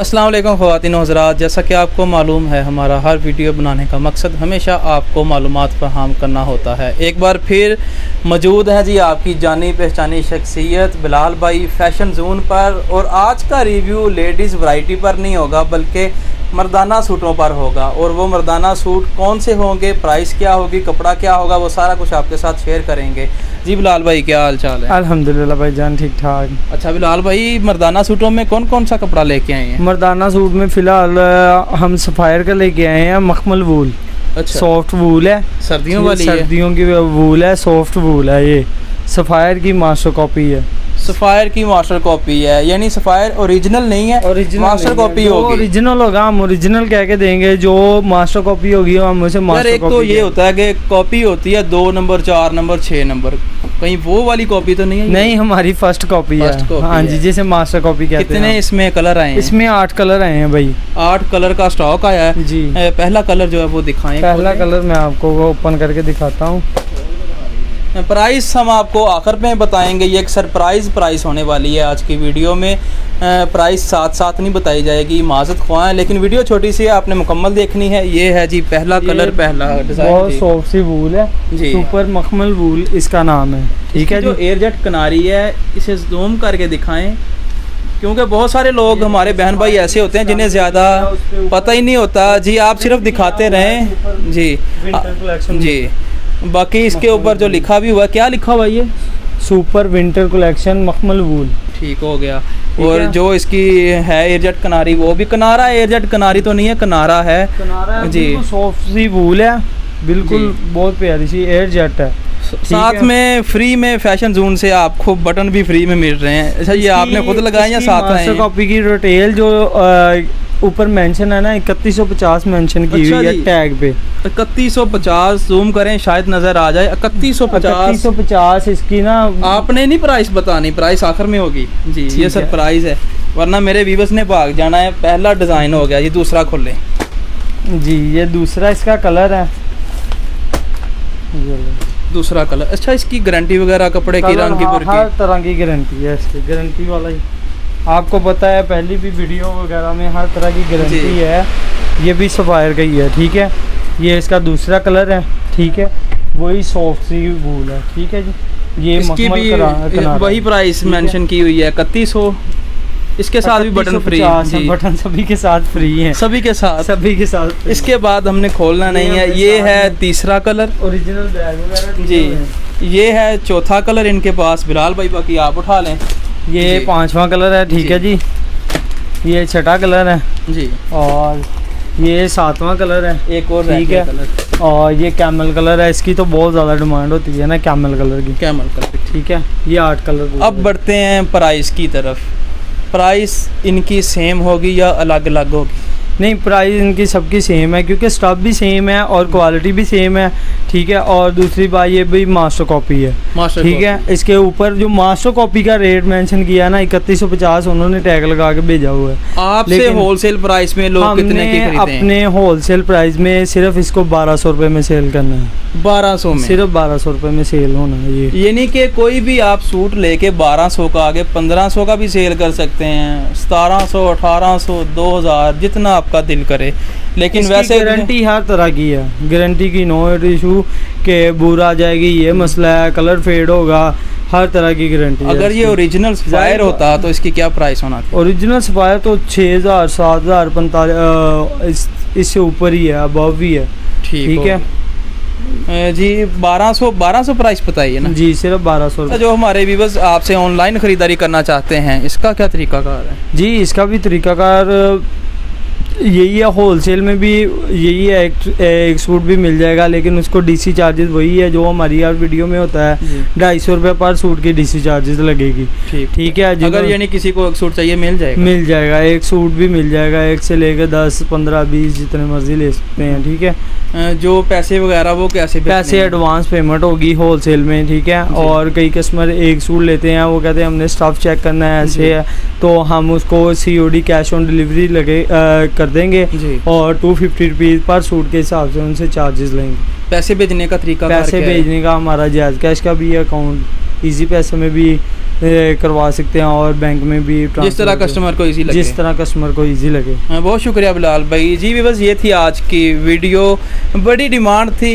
अस्सलाम वालेकुम ख़वातीन व हज़रात, जैसा कि आपको मालूम है हमारा हर वीडियो बनाने का मकसद हमेशा आपको मालूमात फराहम करना होता है। एक बार फिर मौजूद है जी आपकी जानी पहचानी शख्सियत बिलाल भाई फैशन जोन पर। और आज का रिव्यू लेडीज़ वैरायटी पर नहीं होगा बल्कि मर्दाना सूटों पर होगा। और वो मर्दाना सूट कौन से होंगे, प्राइस क्या होगी, कपड़ा क्या होगा, वो सारा कुछ आपके साथ शेयर करेंगे। जी बिलाल भाई, क्या हाल चाल है? अल्हम्दुलिल्लाह भाई जान, ठीक ठाक। अच्छा बिलाल भाई, मर्दाना सूटों में कौन कौन सा कपड़ा लेके आए हैं? मर्दाना सूट में फ़िलहाल हम सफ़ायर का लेके आए हैं, मखमल वूल। अच्छा, सॉफ्ट वूल है, सर्दियों वाली है? सर्दियों की वूल है, सॉफ्ट वूल है। ये सफ़ायर की मास्टर कॉपी है। सफ़ायर की मास्टर कॉपी है, यानी सफ़ायर ओरिजिनल नहीं है, ओरिजिनल मास्टर कॉपी होगी। ओरिजिनल होगा, हम ओरिजिनल कह के देंगे। जो मास्टर कॉपी होगी हम उसे मास्टर एक कॉपी। तो ये होता है कि कॉपी होती है 2 नंबर, 4 नंबर, 6 नंबर, कहीं वो वाली कॉपी तो नहीं है? नहीं, हमारी फर्स्ट कॉपी है। हाँ जी, जिसे मास्टर कॉपी कहते हैं। कितने इसमें कलर आए हैं? इसमें 8 कलर आए हैं भाई। 8 कलर का स्टॉक आया है जी। पहला कलर जो है वो दिखाएं। पहला कलर मैं आपको वो ओपन करके दिखाता हूँ। प्राइस हम आपको आखिर में बताएंगे, ये एक सरप्राइज़ प्राइस होने वाली है आज की वीडियो में। प्राइस साथ साथ नहीं बताई जाएगी, माजत ख्वाह है, लेकिन वीडियो छोटी सी है, आपने मुकम्मल देखनी है। ये है जी पहला कलर, पहला डिज़ाइन। बहुत सॉफ्ट सी वूल है जी, सुपर मखमल वूल इसका नाम है। ठीक है, जो एयरजेट कनारी है, इसे जूम करके दिखाएं, क्योंकि बहुत सारे लोग हमारे बहन भाई ऐसे होते हैं जिन्हें ज़्यादा पता ही नहीं होता। जी आप सिर्फ दिखाते रहें जी। जी, बाकी इसके ऊपर जो लिखा भी हुआ, क्या लिखा हुआ ये? सुपर विंटर कलेक्शन मखमल वूल। ठीक हो गया। और जो इसकी है एयरजेट कनारी, वो भी कनारा है, एयरजेट कनारी तो नहीं है, कनारा है। कनारा जी, सॉफ्ट सी वूल है, बिल्कुल बहुत प्यारी सी एयरजेट है। साथ में फ्री में फैशन जोन से आपको बटन भी फ्री में मिल रहे हैं। अच्छा, ये आपने खुद लगाए या साथ में? मास्टर कॉपी की रिटेल जो ऊपर मेंशन है ना, 3150 मेंशन की हुई है टैग पे। 3150 जूम करें शायद नजर आ जाए। 3150 इसकी ना। आपने नहीं प्राइस बतानी, प्राइस आखिर में होगी जी। ये सरप्राइज है, वरना मेरे व्यूअर्स ने भाग जाना है। पहला डिजाइन हो गया, ये दूसरा खोलें जी। ये दूसरा इसका कलर है, दूसरा कलर। अच्छा, इसकी गारंटी वगैरह कपड़े की, रंग की, हर तरह की गारंटी है इसकी। गारंटी वाला ही आपको पता है, पहली भी वीडियो वगैरह में हर तरह की गारंटी है। ये भी सफ़ायर का ही है। ठीक है, ये इसका दूसरा कलर है। ठीक है, वही सॉफ्ट सी वूल है। ठीक है जी। ये इसकी भी वही प्राइस मेंशन की हुई है, 3100। इसके साथ भी बटन फ्री जी। बटन सभी के साथ फ्री है, सभी के साथ, सभी के साथ। इसके बाद हमने खोलना नहीं है। ये है तीसरा कलर, ओरिजिनल बैग वगैरह जी। ये है चौथा कलर इनके पास। बिलाल भाई बाकी आप उठा लें। ये 5वां कलर है। ठीक है जी। ये 6ठा कलर है जी। और ये 7वां कलर है, एक और। ठीक है कलर। और ये कैमल कलर है, इसकी तो बहुत ज़्यादा डिमांड होती है ना कैमल कलर की। कैमल कलर, ठीक है। ये 8 कलर। अब बढ़ते हैं प्राइस की तरफ। प्राइस इनकी सेम होगी या अलग अलग होगी? नहीं, प्राइस इनकी सबकी सेम है, क्योंकि स्टफ भी सेम है और क्वालिटी भी सेम है। ठीक है, और दूसरी बात ये भी मास्टर कॉपी है। ठीक है, इसके ऊपर जो मास्टर कॉपी का रेट मेंशन किया ना 3150, उन्होंने टैग लगा के भेजा हुआ है। आपसे होलसेल प्राइस में लोग कितने की खरीदते हैं? अपने होलसेल प्राइस में सिर्फ इसको 1200 रुपये में सेल करना है। 1200 में? सिर्फ 1200 रुपये में सेल होना है ये। यानी कि कोई भी आप सूट लेके 1200 का, आगे 1500 का भी सेल कर सकते हैं, 1700, 1800, 2000, जितना आपका दिल करे। लेकिन वैसे गारंटी हर तरह की है। गारंटी की नो इशू के बुरा आ जाएगी, ये मसला है, कलर फेड होगा, हर तरह की गारंटी। अगर ये ओरिजिनल सफ़ायर होता तो इसकी क्या प्राइस होना था? ओरिजिनल सफ़ायर तो 6000, 7000, 45 इससे ऊपर ही है, अबव भी है। ठीक है जी। 1200 प्राइस बताइए ना जी, सिर्फ 1200। जो हमारे व्यूअर्स आपसे ऑनलाइन ख़रीदारी करना चाहते हैं, इसका क्या तरीकाकार है? जी, इसका भी तरीकाकार यही है। होलसेल में भी यही है, एक सूट भी मिल जाएगा, लेकिन उसको डीसी चार्जेस वही है जो हमारी यार वीडियो में होता है। 250 रुपये पर सूट की डीसी चार्जेस लगेगी। ठीक है। अगर यानी किसी को एक सूट चाहिए मिल जाएगा, एक सूट भी मिल जाएगा, 1 से लेकर 10, 15, 20 जितने मर्जी ले सकते हैं। ठीक है। जो पैसे वगैरह वो कैसे? पैसे एडवांस पेमेंट होगी होलसेल में। ठीक है। और कई कस्टमर एक सूट लेते हैं, वो कहते हैं हमने स्टफ चेक करना है, ऐसे है, तो हम उसको COD कैश ऑन डिलीवरी लगे कर देंगे और 250 रुपीज़ पर सूट के हिसाब से उनसे चार्जेस लेंगे। पैसे भेजने का तरीका? पैसे भेजने का हमारा जायज़ कैश का भी है, अकाउंट ईजी पैसे में भी करवा सकते हैं और बैंक में भी जिस तरह कस्टमर को इजी लगे, जिस तरह कस्टमर को इजी लगे। बहुत शुक्रिया बिलाल भाई जी। भी बस ये थी आज की वीडियो। बड़ी डिमांड थी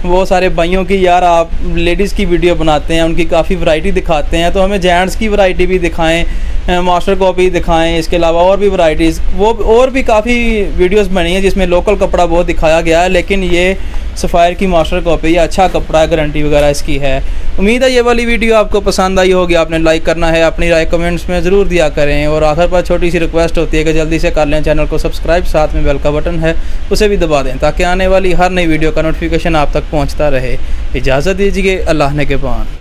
वो सारे भाइयों की, यार आप लेडीज़ की वीडियो बनाते हैं, उनकी काफ़ी वैरायटी दिखाते हैं, तो हमें जेंट्स की वैरायटी भी दिखाएं, मास्टर कॉपी दिखाएं, इसके अलावा और भी वैरायटीज़, वो और भी काफ़ी वीडियोस बनी हैं जिसमें लोकल कपड़ा बहुत दिखाया गया है, लेकिन ये सफ़ायर की मास्टर कॉपी, ये अच्छा कपड़ा है, गारंटी वगैरह इसकी है। उम्मीद है ये वाली वीडियो आपको पसंद आई होगी। आपने लाइक करना है, अपनी राय कमेंट्स में ज़रूर दिया करें, और आखिर पर छोटी सी रिक्वेस्ट होती है कि जल्दी से कर लें चैनल को सब्सक्राइब, साथ में बेल का बटन है उसे भी दबा दें ताकि आने वाली हर नई वीडियो का नोटिफिकेशन आप तक पहुँचता रहे। इजाज़त दीजिए, अल्लाह ने के पान।